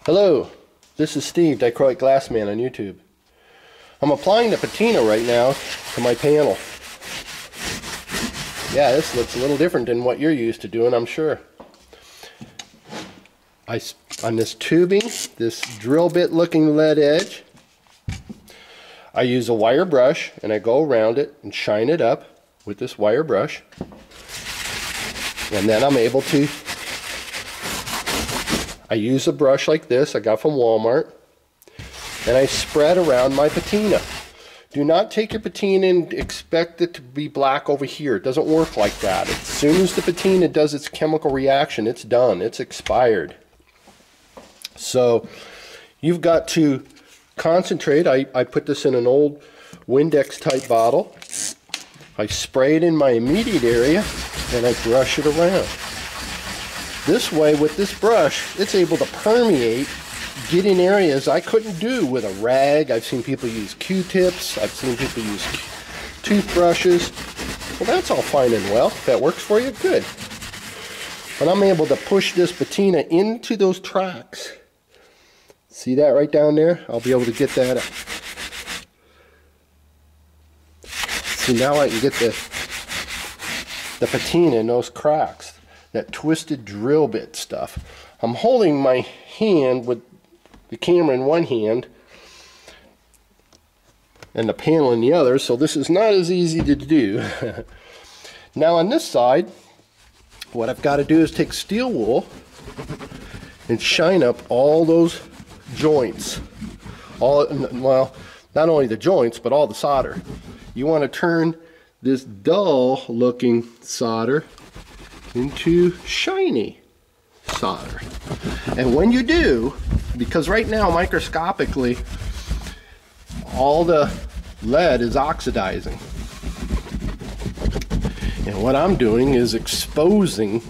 Hello, this is Steve, Dichroic Glassman on YouTube. I'm applying the patina right now to my panel. Yeah, this looks a little different than what you're used to doing, I'm sure. On this tubing, this drill bit looking lead edge, I use a wire brush and I go around it and shine it up with this wire brush. And then I'm able to, I use a brush like this I got from Walmart, and I spread around my patina. Do not take your patina and expect it to be black over here. It doesn't work like that. As soon as the patina does its chemical reaction, it's done. It's expired. So you've got to concentrate. I put this in an old Windex type bottle. I spray it in my immediate area and I brush it around. This way, with this brush, it's able to permeate, get in areas I couldn't do with a rag. I've seen people use Q-tips. I've seen people use toothbrushes. Well, that's all fine and well. If that works for you, good. But I'm able to push this patina into those tracks. See that right down there? I'll be able to get that up. See, now I can get the patina in those cracks. That twisted drill bit stuff. I'm holding my hand with the camera in one hand and the panel in the other, so this is not as easy to do. Now on this side, what I've got to do is take steel wool and shine up all those joints. Well, not only the joints, but all the solder. You want to turn this dull looking solder into shiny solder. And when you do, because right now microscopically all the lead is oxidizing, and what I'm doing is exposing,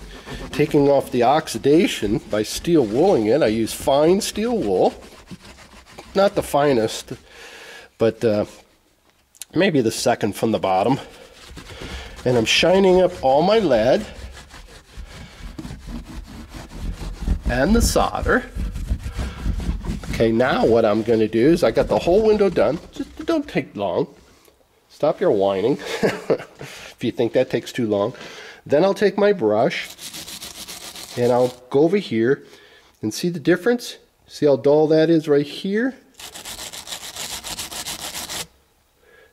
taking off the oxidation by steel wooling it. I use fine steel wool, not the finest, but maybe the second from the bottom, and I'm shining up all my lead and the solder. Okay, now what I'm going to do is I got the whole window done. Just don't take long. Stop your whining if you think that takes too long. Then I'll take my brush and I'll go over here and see the difference. See how dull that is right here?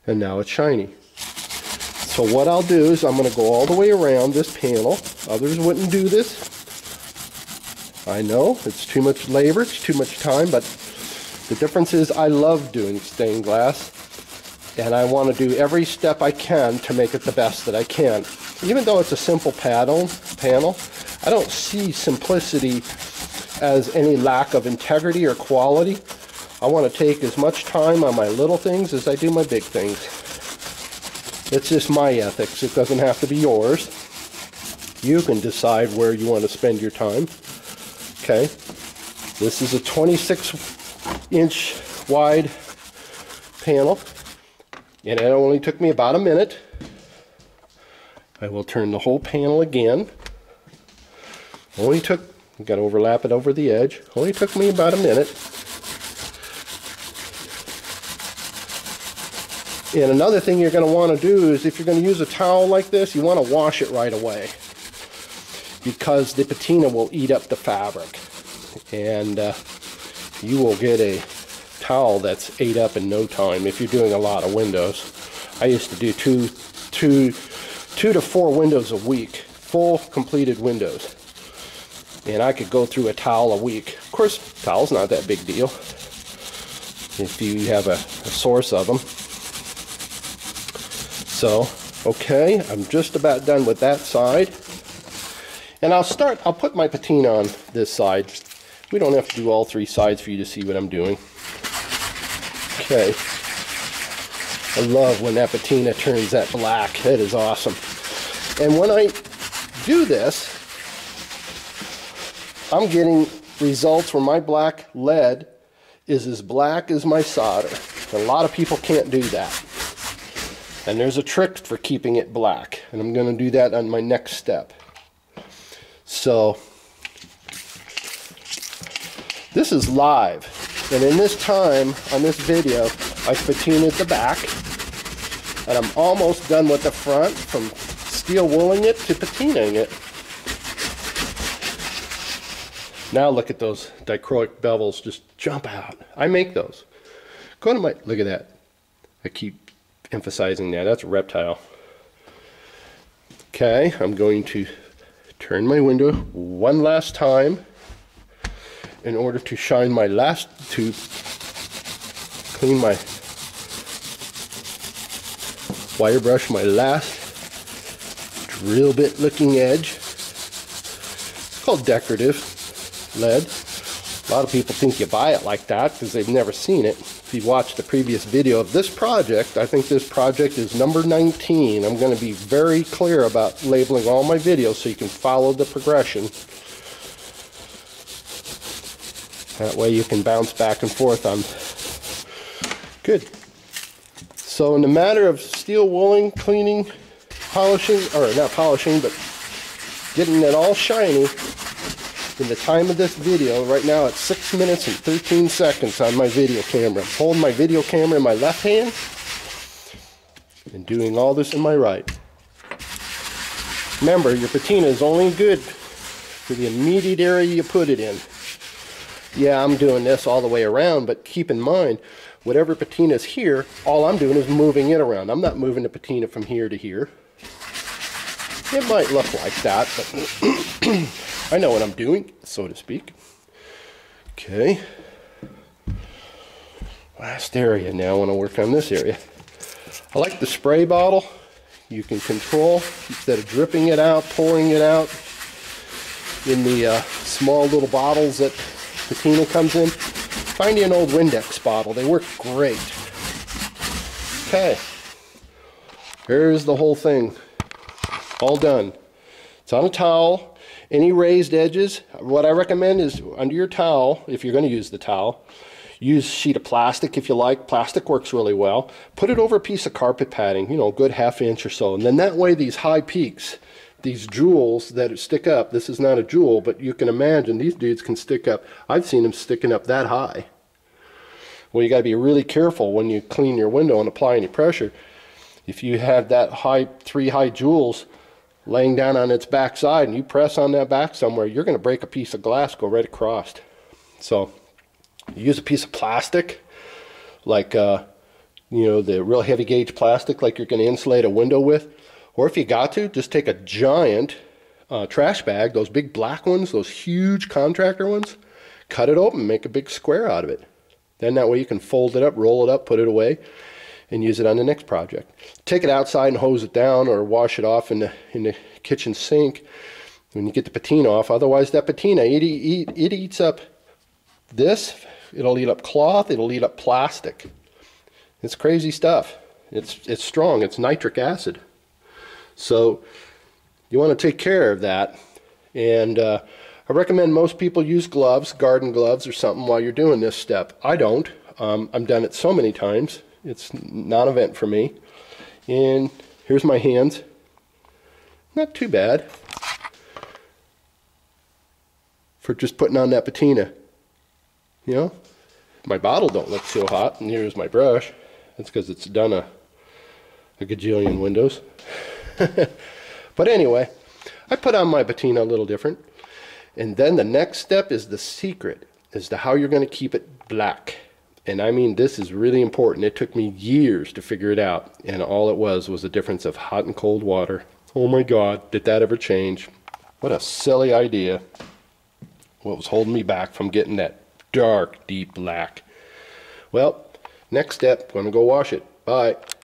And now it's shiny. So what I'll do is I'm going to go all the way around this panel. Others wouldn't do this. I know, it's too much labor, it's too much time, but the difference is I love doing stained glass, and I want to do every step I can to make it the best that I can. Even though it's a simple panel, I don't see simplicity as any lack of integrity or quality. I want to take as much time on my little things as I do my big things. It's just my ethics. It doesn't have to be yours. You can decide where you want to spend your time. Okay, this is a 26-inch wide panel, and it only took me about a minute. I will turn the whole panel again. Only took, got to overlap it over the edge. Only took me about a minute. And another thing you're going to want to do is, if you're going to use a towel like this, you want to wash it right away, because the patina will eat up the fabric, and you will get a towel that's ate up in no time if you're doing a lot of windows. I used to do two to four windows a week, full completed windows, and I could go through a towel a week. Of course, towel's not that big deal if you have a source of them. So, okay, I'm just about done with that side. And I'll put my patina on this side. We don't have to do all three sides for you to see what I'm doing. Okay. I love when that patina turns that black. That is awesome. And when I do this, I'm getting results where my black lead is as black as my solder. And a lot of people can't do that. And there's a trick for keeping it black, and I'm going to do that on my next step. So This is live, and in this time on this video I patinaed the back, and I'm almost done with the front, from steel wooling it to patinaing it. Now look at those dichroic bevels just jump out. I make those. Go to my, look at that. I keep emphasizing that. That's a reptile. Okay, I'm going to turn my window one last time in order to shine my last, to clean my wire brush, my last drill bit looking edge. It's called decorative lead. A lot of people think you buy it like that because they've never seen it. If you've watched the previous video of this project, I think this project is number 19. I'm going to be very clear about labeling all my videos so you can follow the progression. That way you can bounce back and forth on. Good. So in the matter of steel wooling, cleaning, polishing, or not polishing, but getting it all shiny, in the time of this video, right now it's 6 minutes and 13 seconds on my video camera. I'm holding my video camera in my left hand and doing all this in my right. Remember, your patina is only good for the immediate area you put it in. Yeah, I'm doing this all the way around, but keep in mind, whatever patina is here, all I'm doing is moving it around. I'm not moving the patina from here to here. It might look like that, but I know what I'm doing, so to speak. Okay. Last area now. I want to work on this area. I like the spray bottle. You can control, instead of dripping it out, pouring it out in the small little bottles that patina comes in. Find you an old Windex bottle. They work great. Okay. Here's the whole thing. All done. It's on a towel. Any raised edges, what I recommend is under your towel, if you're going to use the towel, use a sheet of plastic if you like. Plastic works really well. Put it over a piece of carpet padding, you know, a good ½ inch or so. And then that way these high peaks, these jewels that stick up, this is not a jewel, but you can imagine these dudes can stick up. I've seen them sticking up that high. Well, you got to be really careful when you clean your window and apply any pressure. If you have that three high jewels laying down on its back side and you press on that back somewhere, you're going to break a piece of glass, go right across. So use a piece of plastic, like you know, the real heavy gauge plastic, like you're going to insulate a window with. Or if you got to, just take a giant trash bag, those big black ones, those huge contractor ones, cut it open, make a big square out of it. Then that way you can fold it up, roll it up, put it away, and use it on the next project. Take it outside and hose it down, or wash it off in the kitchen sink when you get the patina off. Otherwise, that patina, it eats up this. It'll eat up cloth. It'll eat up plastic. It's crazy stuff. It's strong. It's nitric acid. So you want to take care of that. And I recommend most people use gloves, garden gloves or something, while you're doing this step. I don't. I've done it so many times. It's not an event for me. And here's my hands. Not too bad for just putting on that patina. You know, my bottle don't look so hot, and here's my brush. That's because it's done a gajillion windows. But anyway, I put on my patina a little different. And then the next step is the secret as to how you're going to keep it black. And I mean, this is really important. It took me years to figure it out. And all it was a difference of hot and cold water. Oh my God, did that ever change? What a silly idea. What was holding me back from getting that dark, deep black? Well, next step, I'm going to go wash it. Bye.